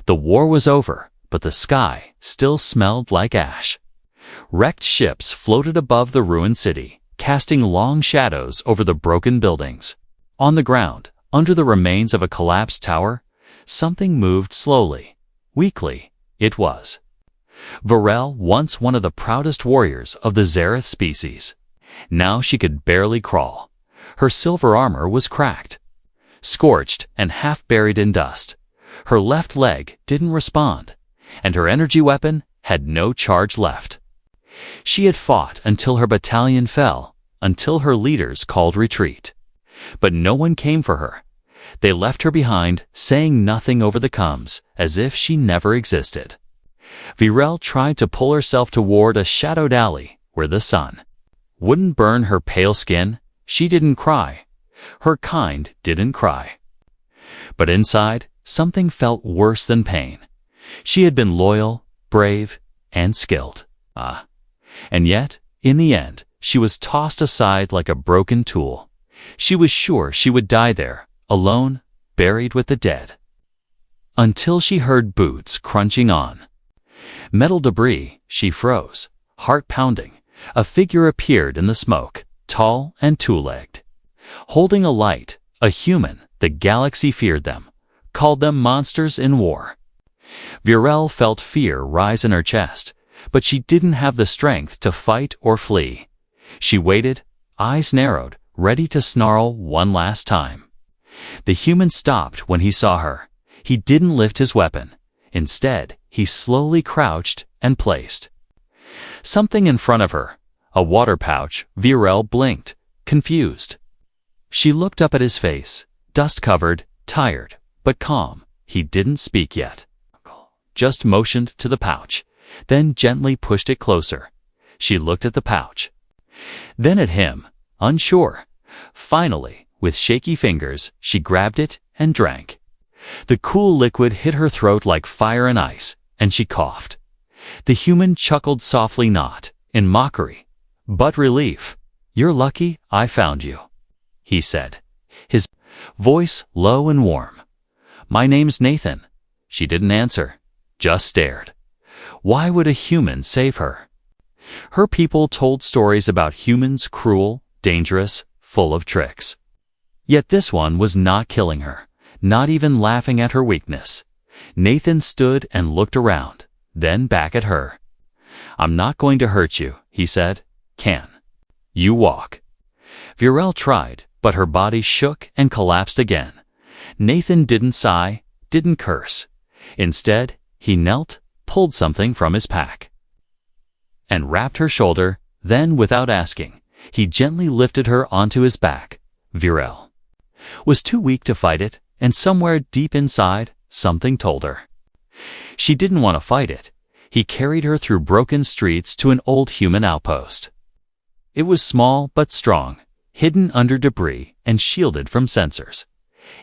The war was over, but the sky still smelled like ash. Wrecked ships floated above the ruined city, casting long shadows over the broken buildings. On the ground, under the remains of a collapsed tower, something moved slowly. Weakly, it was Virell, once one of the proudest warriors of the Xerath species. Now she could barely crawl. Her silver armor was cracked, scorched and half buried in dust. Her left leg didn't respond, and her energy weapon had no charge left. She had fought until her battalion fell, until her leaders called retreat. But no one came for her. They left her behind, saying nothing over the comms, as if she never existed. Virell tried to pull herself toward a shadowed alley where the sun wouldn't burn her pale skin. She didn't cry. Her kind didn't cry. But inside, something felt worse than pain. She had been loyal, brave, and skilled. And yet, in the end, she was tossed aside like a broken tool. She was sure she would die there, alone, buried with the dead. Until she heard boots crunching on metal debris, she froze, heart pounding. A figure appeared in the smoke, tall and two-legged. Holding a light, a human. The galaxy feared them, called them monsters in war. Virell felt fear rise in her chest, but she didn't have the strength to fight or flee. She waited, eyes narrowed, ready to snarl one last time. The human stopped when he saw her. He didn't lift his weapon. Instead, he slowly crouched and placed something in front of her. A water pouch. Virell blinked, confused. She looked up at his face, dust-covered, tired, but calm. He didn't speak yet. Just motioned to the pouch, then gently pushed it closer. She looked at the pouch, then at him, unsure. Finally, with shaky fingers, she grabbed it and drank. The cool liquid hit her throat like fire and ice, and she coughed. The human chuckled softly, not in mockery, but relief. "You're lucky I found you," he said, his voice low and warm. "My name's Nathan." She didn't answer, just stared. Why would a human save her? Her people told stories about humans cruel, dangerous, full of tricks. Yet this one was not killing her, not even laughing at her weakness. Nathan stood and looked around, then back at her. "I'm not going to hurt you," he said. "Can you walk?" Virell tried, but her body shook and collapsed again. Nathan didn't sigh, didn't curse. Instead, he knelt, pulled something from his pack, and wrapped her shoulder. Then, without asking, he gently lifted her onto his back. Virell was too weak to fight it, and somewhere deep inside, something told her she didn't want to fight it. He carried her through broken streets to an old human outpost. It was small but strong, hidden under debris and shielded from sensors.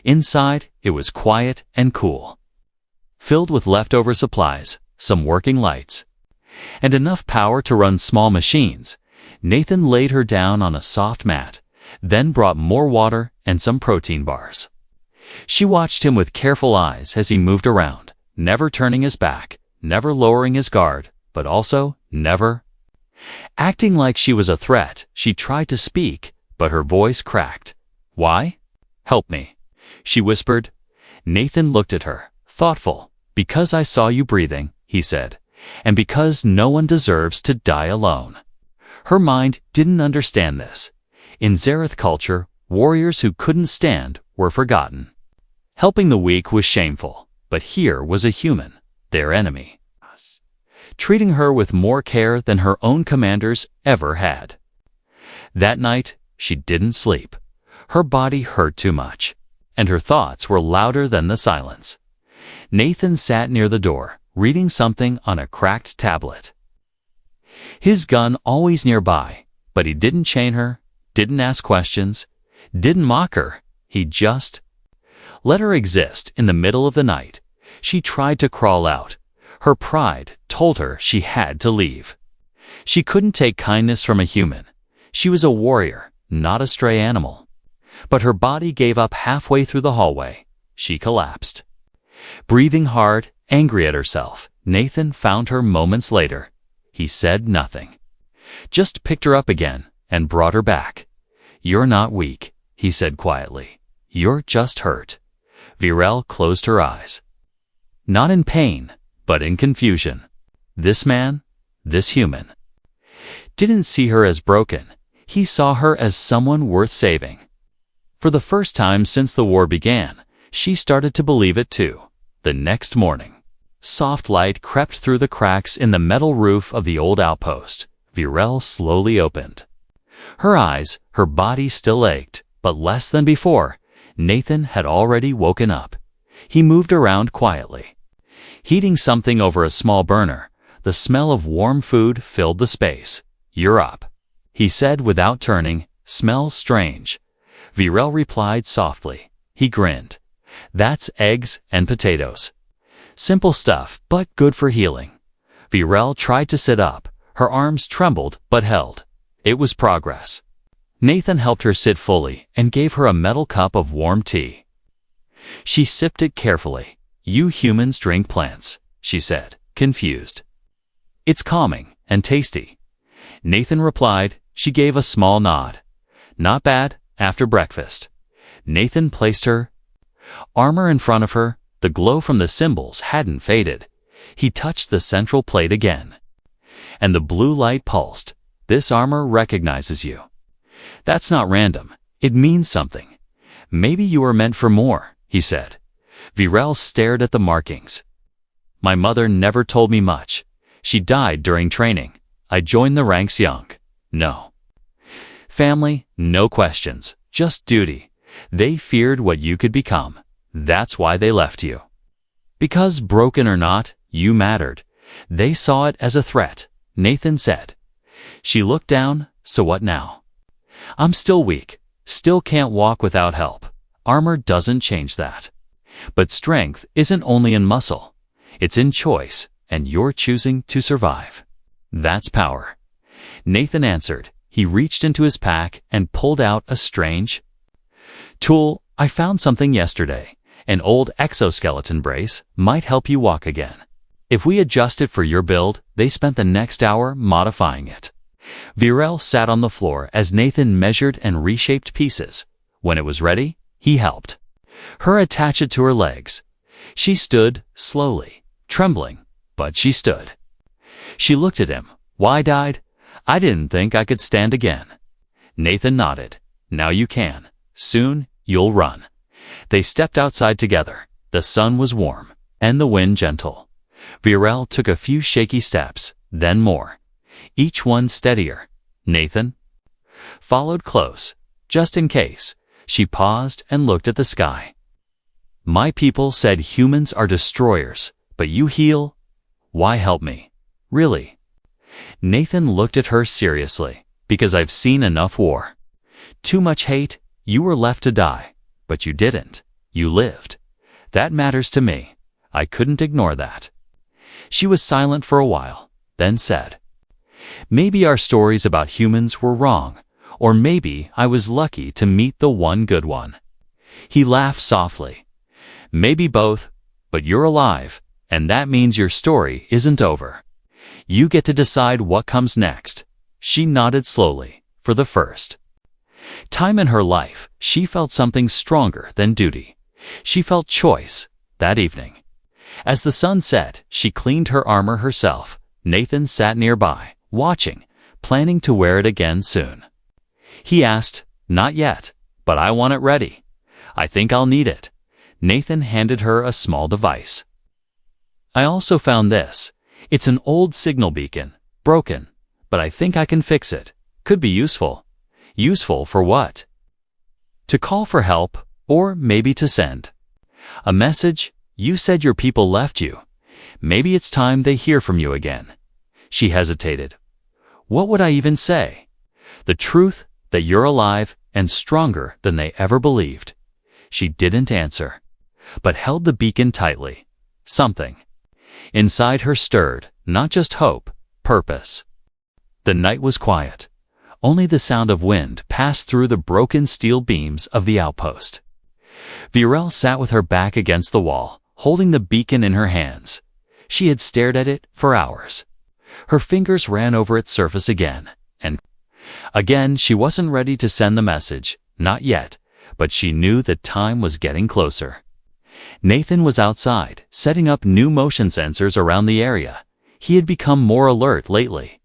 Inside, it was quiet and cool, filled with leftover supplies, some working lights, and enough power to run small machines. Nathan laid her down on a soft mat, then brought more water and some protein bars. She watched him with careful eyes as he moved around, never turning his back, never lowering his guard, but also never acting like she was a threat. She tried to speak, but her voice cracked. "Why? Help me," she whispered. Nathan looked at her, thoughtful. "Because I saw you breathing," he said, "and because no one deserves to die alone." Her mind didn't understand this. In Xerath culture, warriors who couldn't stand were forgotten. Helping the weak was shameful, but here was a human, their enemy, treating her with more care than her own commanders ever had. That night, she didn't sleep. Her body hurt too much, and her thoughts were louder than the silence. Nathan sat near the door, reading something on a cracked tablet. His gun always nearby, but he didn't chain her, didn't ask questions, didn't mock her. He just let her exist in the middle of the night. She tried to crawl out. Her pride told her she had to leave. She couldn't take kindness from a human. She was a warrior, not a stray animal. But her body gave up halfway through the hallway. She collapsed. Breathing hard, angry at herself, Nathan found her moments later. He said nothing. Just picked her up again and brought her back. "You're not weak," he said quietly. "You're just hurt." Virell closed her eyes. Not in pain, but in confusion. This man, this human, didn't see her as broken. He saw her as someone worth saving. For the first time since the war began, she started to believe it too. The next morning, soft light crept through the cracks in the metal roof of the old outpost. Virell slowly opened. Her eyes, her body still ached, but less than before. Nathan had already woken up. He moved around quietly, heating something over a small burner. The smell of warm food filled the space. "You're up," he said without turning. "Smells strange." Virell replied softly. He grinned. "That's eggs and potatoes. Simple stuff, but good for healing." Virell tried to sit up. Her arms trembled but held. It was progress. Nathan helped her sit fully and gave her a metal cup of warm tea. She sipped it carefully. "You humans drink plants," she said, confused. "It's calming and tasty." Nathan replied. She gave a small nod. "Not bad after breakfast." Nathan placed her armor in front of her. The glow from the symbols hadn't faded. He touched the central plate again, and the blue light pulsed. "This armor recognizes you. That's not random. It means something. Maybe you are meant for more," he said. Virell stared at the markings. "My mother never told me much. She died during training. I joined the ranks young. No family, no questions, just duty. They feared what you could become. That's why they left you. Because broken or not, you mattered. They saw it as a threat," Nathan said. She looked down. "So what now?" "I'm still weak, still can't walk without help. Armor doesn't change that. But strength isn't only in muscle. It's in choice, and you're choosing to survive. That's power." Nathan answered. He reached into his pack and pulled out a strange tool. "I found something yesterday. An old exoskeleton brace might help you walk again. If we adjust it for your build." They spent the next hour modifying it. Virell sat on the floor as Nathan measured and reshaped pieces. When it was ready, he helped her attach it to her legs. She stood, slowly, trembling, but she stood. She looked at him. "Wide-eyed, I didn't think I could stand again." Nathan nodded. "Now you can. Soon, you'll run." They stepped outside together. The sun was warm, and the wind gentle. Virell took a few shaky steps, then more, each one steadier. Nathan followed close, just in case. She paused and looked at the sky. "My people said humans are destroyers, but you heal. Why help me? Really?" Nathan looked at her seriously. "Because I've seen enough war. Too much hate. You were left to die, but you didn't. You lived. That matters to me. I couldn't ignore that." She was silent for a while, then said, "Maybe our stories about humans were wrong, or maybe I was lucky to meet the one good one." He laughed softly. "Maybe both, but you're alive, and that means your story isn't over. You get to decide what comes next." She nodded slowly. For the first time in her life, she felt something stronger than duty. She felt choice. That evening, as the sun set, she cleaned her armor herself. Nathan sat nearby, watching, planning to wear it again soon. He asked, "Not yet, but I want it ready. I think I'll need it." Nathan handed her a small device. "I also found this. It's an old signal beacon, broken, but I think I can fix it. Could be useful." "Useful for what?" "To call for help, or maybe to send a message. You said your people left you. Maybe it's time they hear from you again." She hesitated. "What would I even say?" "The truth, that you're alive and stronger than they ever believed." She didn't answer, but held the beacon tightly. Something inside her stirred, not just hope, purpose. The night was quiet. Only the sound of wind passed through the broken steel beams of the outpost. Virell sat with her back against the wall, holding the beacon in her hands. She had stared at it for hours. Her fingers ran over its surface again, and again she wasn't ready to send the message, not yet, but she knew that time was getting closer. Nathan was outside, setting up new motion sensors around the area. He had become more alert lately.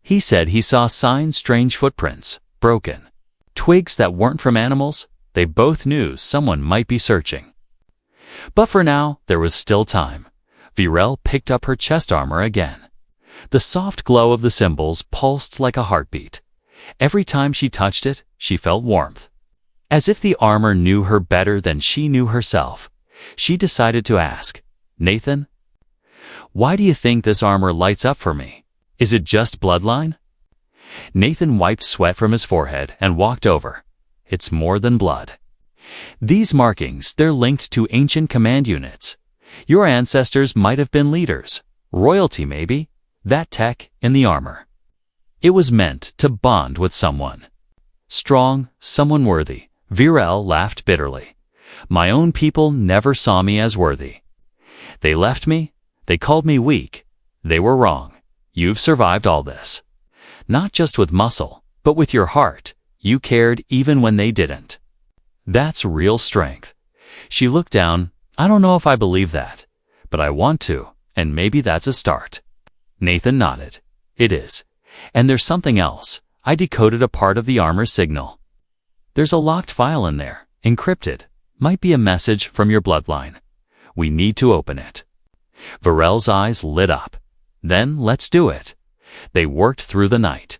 He said he saw signs, strange footprints, broken twigs that weren't from animals. They both knew someone might be searching. But for now, there was still time. Virell picked up her chest armor again. The soft glow of the symbols pulsed like a heartbeat. Every time she touched it, she felt warmth. As if the armor knew her better than she knew herself, she decided to ask, "Nathan, why do you think this armor lights up for me? Is it just bloodline?" Nathan wiped sweat from his forehead and walked over. "It's more than blood. These markings, they're linked to ancient command units. Your ancestors might have been leaders, royalty maybe, that tech in the armor. It was meant to bond with someone. Strong, someone worthy." Virell laughed bitterly. "My own people never saw me as worthy. They left me, they called me weak. They were wrong. You've survived all this. Not just with muscle, but with your heart. You cared even when they didn't. That's real strength." She looked down. "I don't know if I believe that, but I want to, and maybe that's a start." Nathan nodded. "It is. And there's something else. I decoded a part of the armor signal. There's a locked file in there, encrypted. Might be a message from your bloodline. We need to open it." Virell's eyes lit up. "Then let's do it." They worked through the night.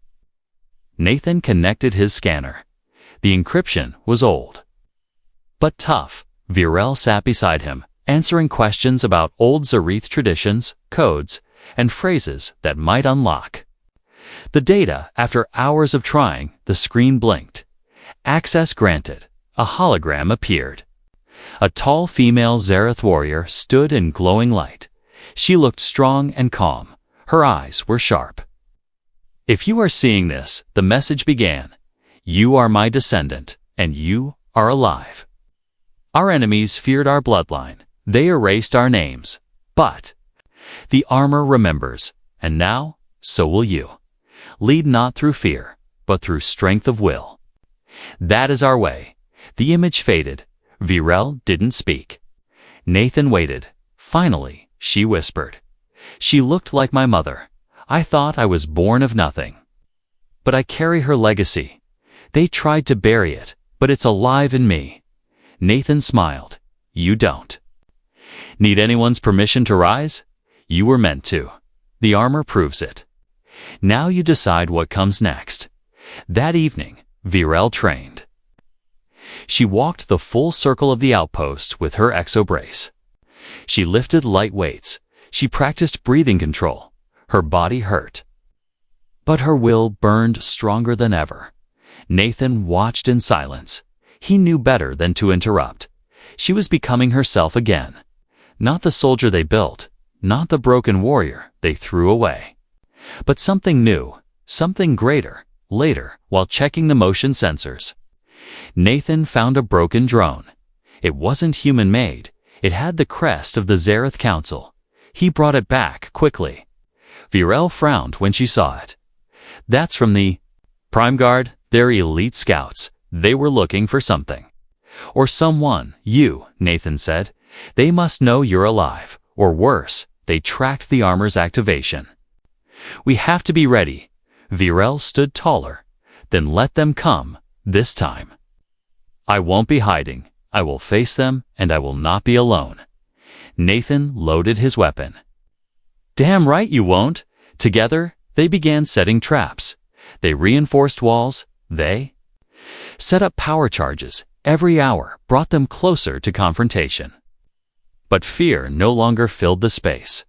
Nathan connected his scanner. The encryption was old, but tough. Virell sat beside him, answering questions about old Zareth traditions, codes, and phrases that might unlock the data. After hours of trying, the screen blinked. Access granted. A hologram appeared. A tall female Zareth warrior stood in glowing light. She looked strong and calm. Her eyes were sharp. "If you are seeing this," the message began, "you are my descendant, and you are alive. Our enemies feared our bloodline. They erased our names. But the armor remembers, and now, so will you. Lead not through fear, but through strength of will." That is our way. The image faded. Virell didn't speak. Nathan waited. Finally, she whispered. "She looked like my mother. I thought I was born of nothing. But I carry her legacy. They tried to bury it, but it's alive in me." Nathan smiled. "You don't need anyone's permission to rise. You were meant to. The armor proves it. Now you decide what comes next." That evening, Virell trained. She walked the full circle of the outpost with her exobrace. She lifted light weights. She practiced breathing control. Her body hurt, but her will burned stronger than ever. Nathan watched in silence. He knew better than to interrupt. She was becoming herself again. Not the soldier they built, not the broken warrior they threw away, but something new, something greater. Later, while checking the motion sensors, Nathan found a broken drone. It wasn't human-made. It had the crest of the Zareth Council. He brought it back quickly. Virell frowned when she saw it. "That's from the Prime Guard. They're elite scouts. They were looking for something. Or someone, you," Nathan said. "They must know you're alive. Or worse, they tracked the armor's activation. We have to be ready." Virell stood taller. "Then let them come, this time. I won't be hiding. I will face them, and I will not be alone." Nathan loaded his weapon. "Damn right you won't." Together, they began setting traps. They reinforced walls. They set up power charges. Every hour brought them closer to confrontation. But fear no longer filled the space.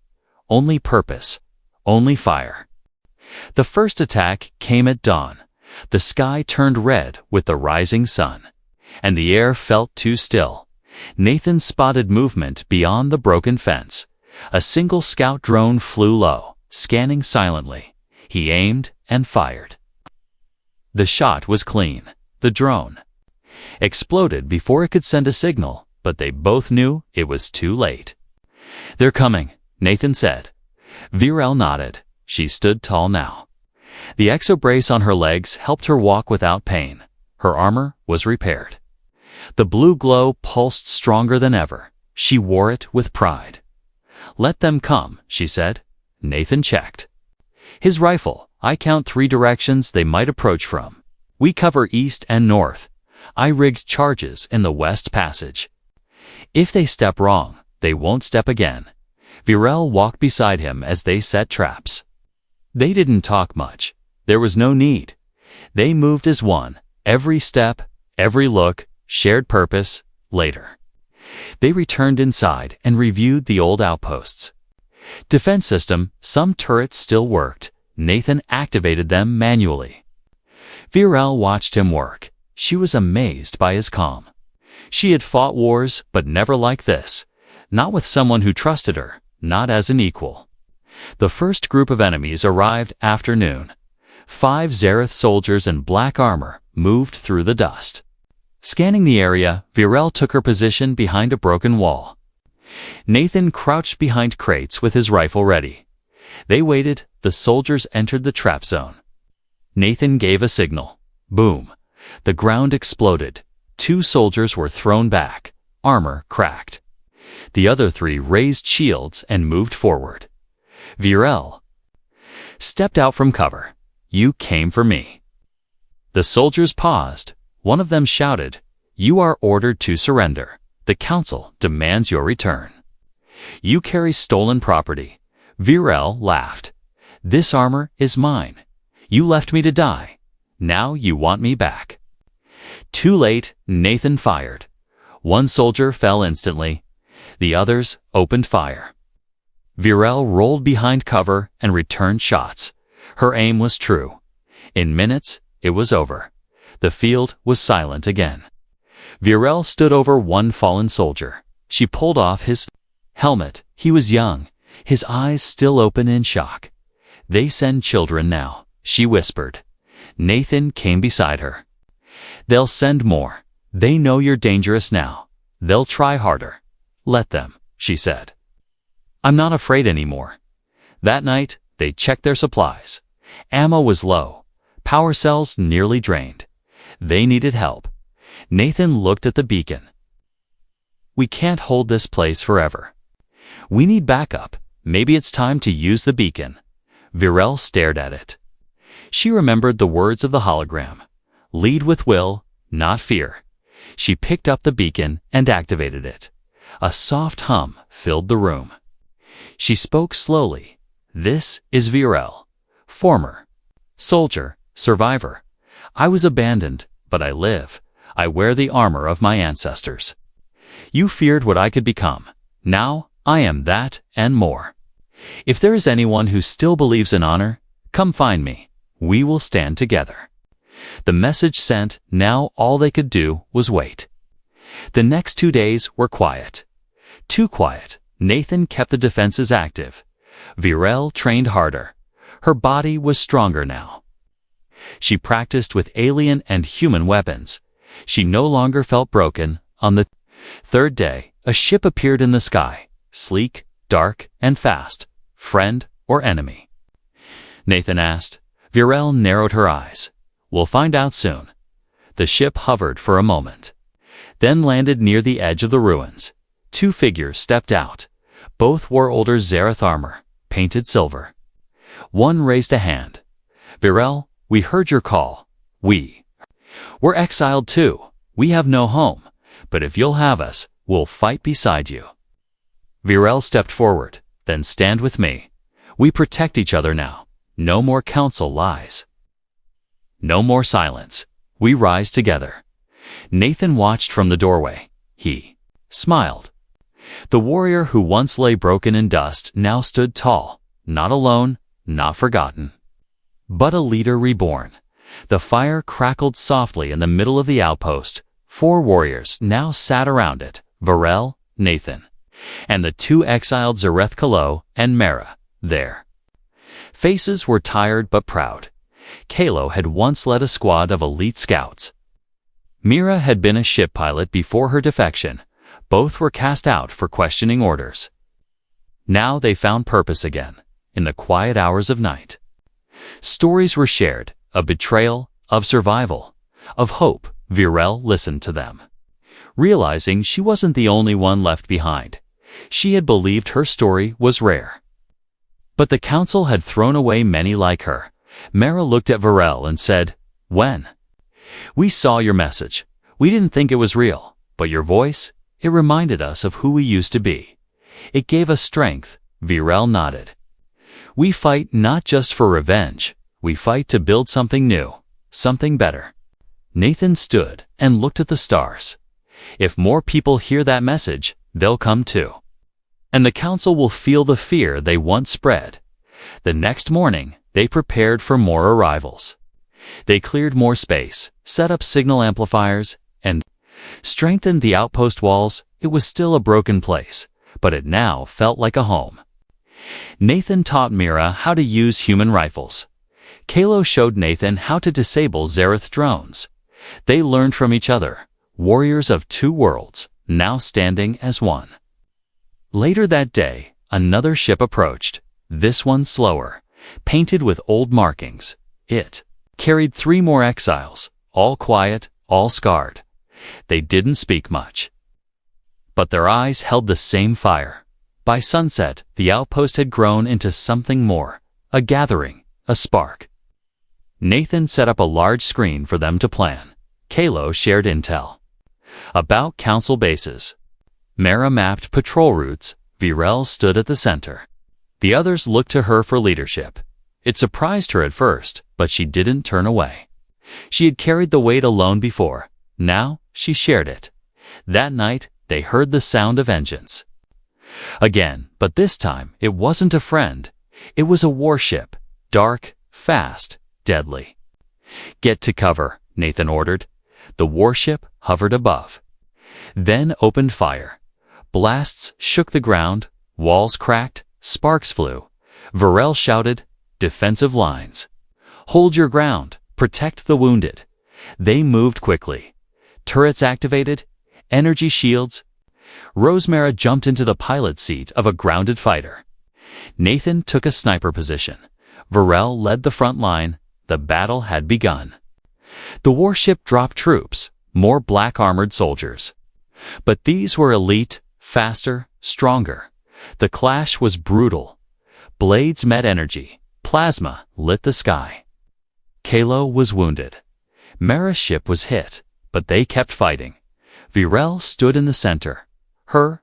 Only purpose. Only fire. The first attack came at dawn. The sky turned red with the rising sun, and the air felt too still. Nathan spotted movement beyond the broken fence. A single scout drone flew low, scanning silently. He aimed and fired. The shot was clean. The drone exploded before it could send a signal. but they both knew it was too late. "They're coming," Nathan said. Virell nodded. She stood tall now. The exobrace on her legs helped her walk without pain. Her armor was repaired. The blue glow pulsed stronger than ever. She wore it with pride. "Let them come," she said. Nathan checked. His rifle. "I count 3 directions they might approach from. We cover east and north. I rigged charges in the west passage. If they step wrong, they won't step again." Virell walked beside him as they set traps. They didn't talk much. There was no need. They moved as one. Every step, every look, shared purpose. Later, they returned inside and reviewed the old outposts. Defense system, some turrets still worked. Nathan activated them manually. Virell watched him work. She was amazed by his calm. She had fought wars, but never like this. Not with someone who trusted her, not as an equal. The first group of enemies arrived after noon. 5 Zareth soldiers in black armor moved through the dust. Scanning the area, Virell took her position behind a broken wall. Nathan crouched behind crates with his rifle ready. They waited. The soldiers entered the trap zone. Nathan gave a signal. Boom. The ground exploded. 2 soldiers were thrown back. Armor cracked. The other 3 raised shields and moved forward. Virell stepped out from cover. "You came for me." The soldiers paused. One of them shouted, "You are ordered to surrender. The council demands your return. You carry stolen property." Virell laughed. "This armor is mine. You left me to die. Now you want me back." Too late, Nathan fired. 1 soldier fell instantly. The others opened fire. Virell rolled behind cover and returned shots. Her aim was true. In minutes, it was over. The field was silent again. Virell stood over 1 fallen soldier. She pulled off his helmet. He was young, his eyes still open in shock. "They send children now," she whispered. Nathan came beside her. "They'll send more. They know you're dangerous now. They'll try harder. Let them," she said. "I'm not afraid anymore." That night, they checked their supplies. Ammo was low. Power cells nearly drained. They needed help. Nathan looked at the beacon. "We can't hold this place forever. We need backup. Maybe it's time to use the beacon." Virell stared at it. She remembered the words of the hologram. "Lead with will, not fear." She picked up the beacon and activated it. A soft hum filled the room. She spoke slowly. "This is Virell. Former soldier, survivor. I was abandoned, but I live. I wear the armor of my ancestors. You feared what I could become. Now I am that and more. If there is anyone who still believes in honor, come find me. We will stand together." The message sent. Now all they could do was wait. The next 2 days were quiet. Too quiet. Nathan kept the defenses active. Virell trained harder. Her body was stronger now. She practiced with alien and human weapons. She no longer felt broken. On the 3rd day, a ship appeared in the sky, sleek, dark, and fast. Friend or enemy? Nathan asked. Virell narrowed her eyes. "We'll find out soon." The ship hovered for a moment, then landed near the edge of the ruins. 2 figures stepped out. Both wore older Zareth armor, painted silver. One raised a hand. "Virell, we heard your call. We're exiled too. We have no home. But if you'll have us, we'll fight beside you." Virell stepped forward. "Then stand with me. We protect each other now. No more council lies. No more silence. We rise together." Nathan watched from the doorway. He smiled. The warrior who once lay broken in dust now stood tall, not alone, not forgotten, but a leader reborn. The fire crackled softly in the middle of the outpost. 4 warriors now sat around it, Virell, Nathan, and the 2 exiled Zareth Kalo and Mara. Their faces were tired but proud. Kalo had once led a squad of elite scouts. Mira had been a ship pilot before her defection, Both were cast out for questioning orders. Now they found purpose again, in the quiet hours of night. Stories were shared, of betrayal, of survival, of hope. Virell listened to them, realizing she wasn't the only one left behind. She had believed her story was rare. But the council had thrown away many like her. Mara looked at Virell and said, "When? We saw your message. We didn't think it was real, but your voice, it reminded us of who we used to be. It gave us strength." Virell nodded. "We fight not just for revenge. We fight to build something new, something better." Nathan stood and looked at the stars. "If more people hear that message, they'll come too. And the council will feel the fear they once spread." The next morning, they prepared for more arrivals. They cleared more space, set up signal amplifiers, and strengthened the outpost walls. It was still a broken place, but it now felt like a home. Nathan taught Mira how to use human rifles. Kalo showed Nathan how to disable Xerath drones. They learned from each other, warriors of two worlds, now standing as one. Later that day, another ship approached, this one slower, painted with old markings. It carried 3 more exiles, all quiet, all scarred. They didn't speak much, but their eyes held the same fire. By sunset, the outpost had grown into something more, a gathering, a spark. Nathan set up a large screen for them to plan. Kalo shared intel about council bases. Mara mapped patrol routes. Virell stood at the center. The others looked to her for leadership. It surprised her at first, but she didn't turn away. She had carried the weight alone before. Now, she shared it. That night, they heard the sound of engines. Again, but this time, it wasn't a friend. It was a warship. Dark, fast, deadly. "Get to cover," Nathan ordered. The warship hovered above, then opened fire. Blasts shook the ground, walls cracked, sparks flew. Virell shouted, "Defensive lines. Hold your ground, protect the wounded." They moved quickly. Turrets activated, energy shields. Rosemara jumped into the pilot seat of a grounded fighter. Nathan took a sniper position. Virell led the front line. The battle had begun. The warship dropped troops, more black-armored soldiers. But these were elite, faster, stronger. The clash was brutal. Blades met energy. Plasma lit the sky. Kalo was wounded. Mara's ship was hit, but they kept fighting. Virell stood in the center, her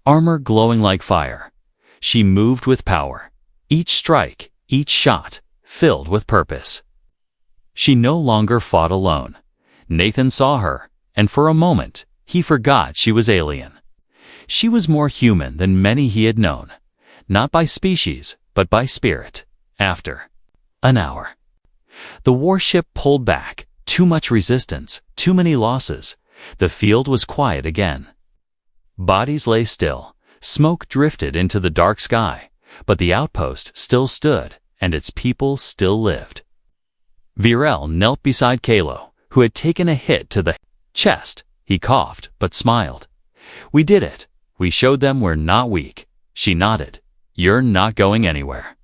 armor glowing like fire. She moved with power. Each strike, each shot, filled with purpose. She no longer fought alone. Nathan saw her, and for a moment, he forgot she was alien. She was more human than many he had known, not by species, but by spirit. After an hour, the warship pulled back. Too much resistance, too many losses. The field was quiet again. Bodies lay still. Smoke drifted into the dark sky, but the outpost still stood, and its people still lived. Virell knelt beside Kalo, who had taken a hit to the chest. He coughed, but smiled. "We did it. We showed them we're not weak." She nodded. "You're not going anywhere.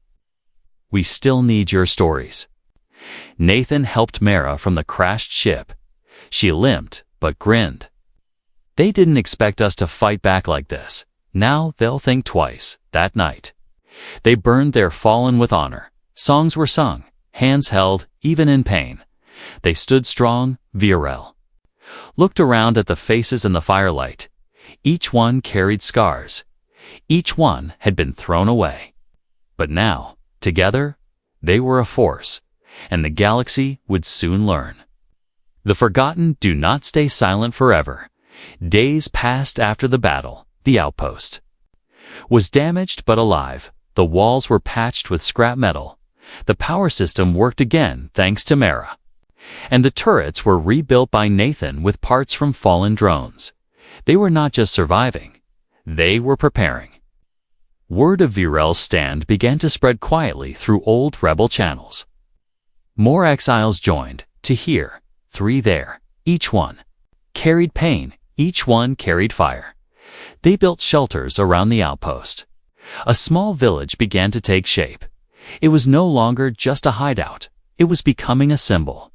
We still need your stories." Nathan helped Mara from the crashed ship. She limped, but grinned. "They didn't expect us to fight back like this. Now they'll think twice." That night, they burned their fallen with honor. Songs were sung, hands held, even in pain. They stood strong. Virell looked around at the faces in the firelight. Each one carried scars. Each one had been thrown away. But now, together, they were a force, and the galaxy would soon learn. The forgotten do not stay silent forever. Days passed after the battle. The outpost was damaged but alive. The walls were patched with scrap metal. The power system worked again thanks to Mara. And the turrets were rebuilt by Nathan with parts from fallen drones. They were not just surviving. They were preparing. Word of Virell's stand began to spread quietly through old rebel channels. More exiles joined. To hear, 3 there. Each one carried pain. Each one carried fire. They built shelters around the outpost. A small village began to take shape. It was no longer just a hideout. It was becoming a symbol.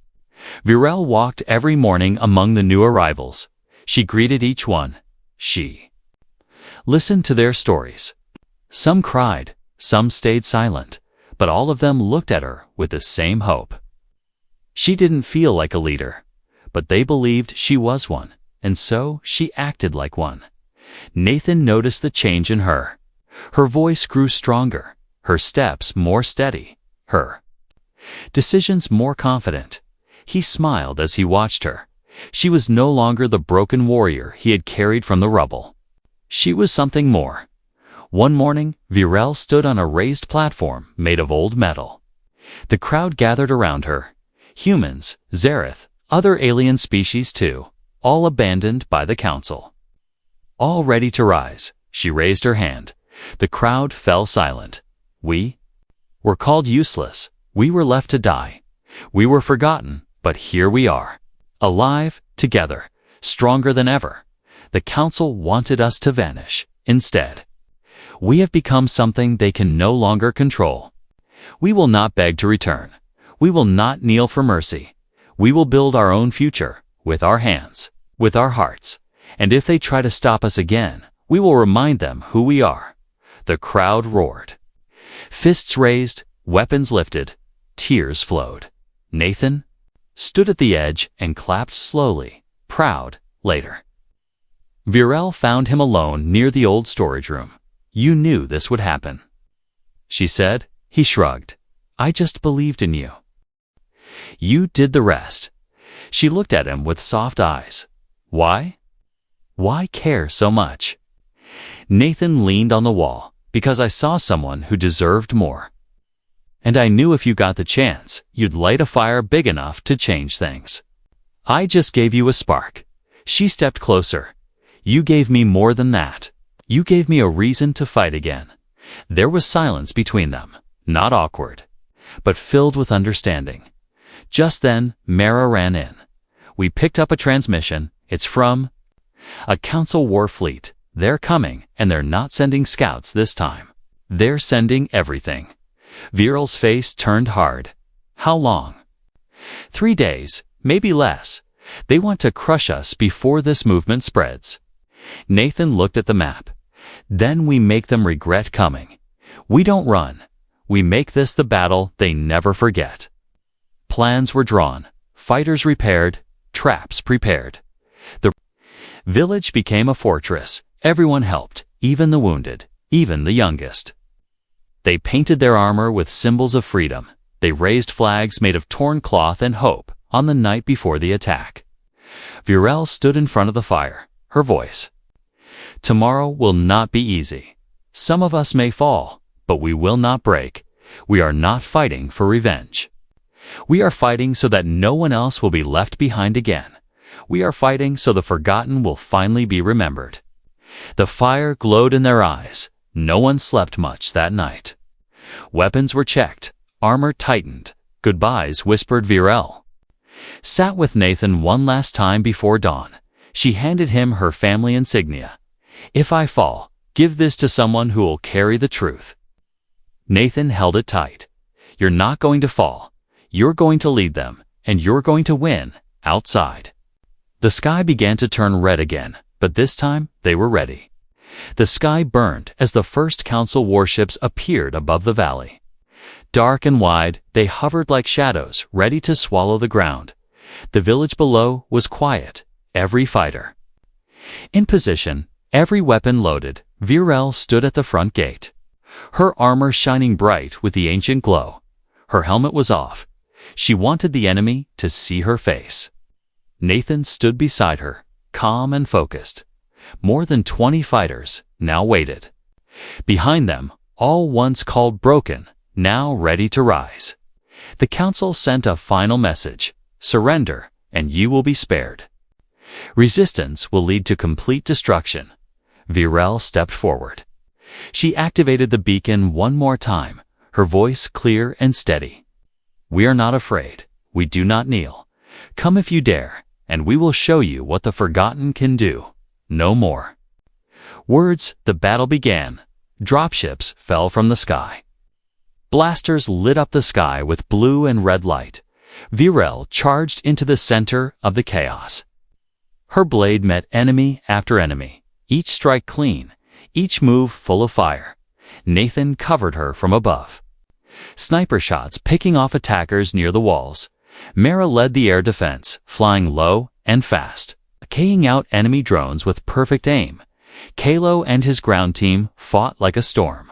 Virell walked every morning among the new arrivals. She greeted each one. She listened to their stories. Some cried, some stayed silent, but all of them looked at her with the same hope. She didn't feel like a leader, but they believed she was one, and so she acted like one. Nathan noticed the change in her. Her voice grew stronger, her steps more steady, her decisions more confident. He smiled as he watched her. She was no longer the broken warrior he had carried from the rubble. She was something more. One morning, Virell stood on a raised platform made of old metal. The crowd gathered around her. Humans, Xerath, other alien species too, all abandoned by the council. All ready to rise, she raised her hand. The crowd fell silent. We were called useless. We were left to die. We were forgotten, but here we are. Alive, together, stronger than ever. The council wanted us to vanish. Instead, we have become something they can no longer control. We will not beg to return. We will not kneel for mercy. We will build our own future, with our hands, with our hearts. And if they try to stop us again, we will remind them who we are. The crowd roared. Fists raised, weapons lifted, tears flowed. Nathan stood at the edge and clapped slowly, proud. Later, Virell found him alone near the old storage room. You knew this would happen, she said. He shrugged. I just believed in you. You did the rest. She looked at him with soft eyes. Why? Why care so much? Nathan leaned on the wall. Because I saw someone who deserved more. And I knew if you got the chance, you'd light a fire big enough to change things. I just gave you a spark. She stepped closer. You gave me more than that. You gave me a reason to fight again. There was silence between them, not awkward, but filled with understanding. Just then, Mara ran in. We picked up a transmission. It's from a council war fleet. They're coming, and they're not sending scouts this time. They're sending everything. Virell's face turned hard. How long? 3 days, maybe less. They want to crush us before this movement spreads. Nathan looked at the map. Then we make them regret coming. We don't run. We make this the battle they never forget. Plans were drawn, fighters repaired, traps prepared. The village became a fortress. Everyone helped, even the wounded, even the youngest. They painted their armor with symbols of freedom. They raised flags made of torn cloth and hope on the night before the attack. Virell stood in front of the fire, her voice. Tomorrow will not be easy. Some of us may fall, but we will not break. We are not fighting for revenge. We are fighting so that no one else will be left behind again. We are fighting so the forgotten will finally be remembered. The fire glowed in their eyes. No one slept much that night. Weapons were checked, armor tightened. Goodbyes, whispered Virell. Sat with Nathan one last time before dawn. She handed him her family insignia. If I fall, give this to someone who will carry the truth. Nathan held it tight. You're not going to fall. You're going to lead them, and you're going to win, outside. The sky began to turn red again. But this time, they were ready. The sky burned as the first council warships appeared above the valley. Dark and wide, they hovered like shadows, ready to swallow the ground. The village below was quiet, every fighter in position, every weapon loaded. Virell stood at the front gate, her armor shining bright with the ancient glow. Her helmet was off. She wanted the enemy to see her face. Nathan stood beside her, calm and focused. More than 20 fighters now waited. Behind them, all once called broken, now ready to rise. The council sent a final message: surrender, and you will be spared. Resistance will lead to complete destruction. Virell stepped forward. She activated the beacon one more time, her voice clear and steady. We are not afraid. We do not kneel. Come if you dare, and we will show you what the forgotten can do. No more. Words, the battle began. Dropships fell from the sky. Blasters lit up the sky with blue and red light. Virell charged into the center of the chaos. Her blade met enemy after enemy, each strike clean, each move full of fire. Nathan covered her from above. Sniper shots picking off attackers near the walls. Mara led the air defense, flying low and fast, kaying out enemy drones with perfect aim. Kalo and his ground team fought like a storm.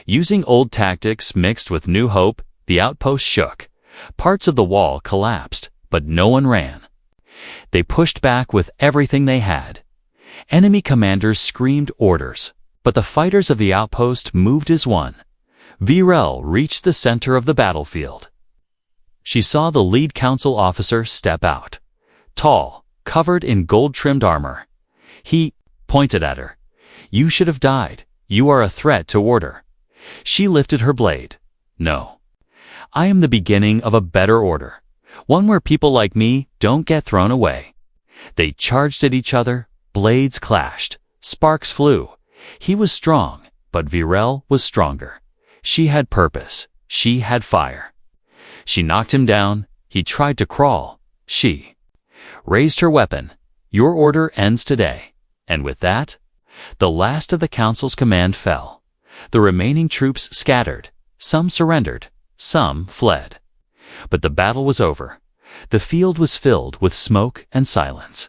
Using old tactics mixed with new hope, the outpost shook. Parts of the wall collapsed, but no one ran. They pushed back with everything they had. Enemy commanders screamed orders, but the fighters of the outpost moved as one. Virell reached the center of the battlefield. She saw the lead council officer step out. Tall, covered in gold-trimmed armor. He pointed at her. "You should have died. You are a threat to order." She lifted her blade. "No. I am the beginning of a better order. One where people like me don't get thrown away." They charged at each other. Blades clashed. Sparks flew. He was strong, but Virell was stronger. She had purpose. She had fire. She knocked him down. He tried to crawl. She raised her weapon. "Your order ends today." And with that, the last of the council's command fell. The remaining troops scattered. Some surrendered. Some fled. But the battle was over. The field was filled with smoke and silence.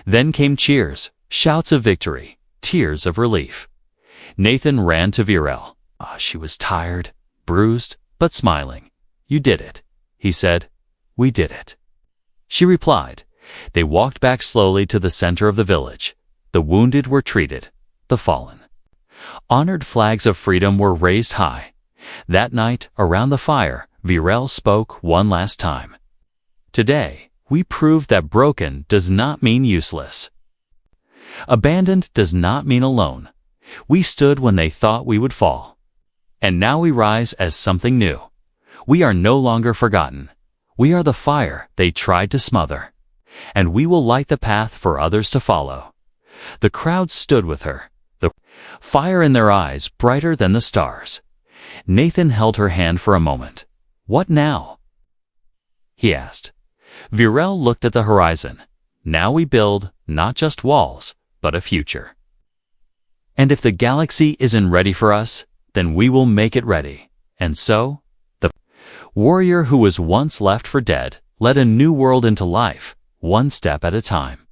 Then came cheers, shouts of victory, tears of relief. Nathan ran to Virell. She was tired, bruised, but smiling. "You did it," he said. "We did it." She replied. They walked back slowly to the center of the village. The wounded were treated, the fallen. Honored flags of freedom were raised high. That night, around the fire, Virell spoke one last time. "Today, we proved that broken does not mean useless. Abandoned does not mean alone. We stood when they thought we would fall. And now we rise as something new. We are no longer forgotten. We are the fire they tried to smother. And we will light the path for others to follow." The crowd stood with her, the fire in their eyes brighter than the stars. Nathan held her hand for a moment. "What now?" he asked. Virell looked at the horizon. "Now we build not just walls, but a future. And if the galaxy isn't ready for us, then we will make it ready." And so, the warrior who was once left for dead led a new world into life, one step at a time.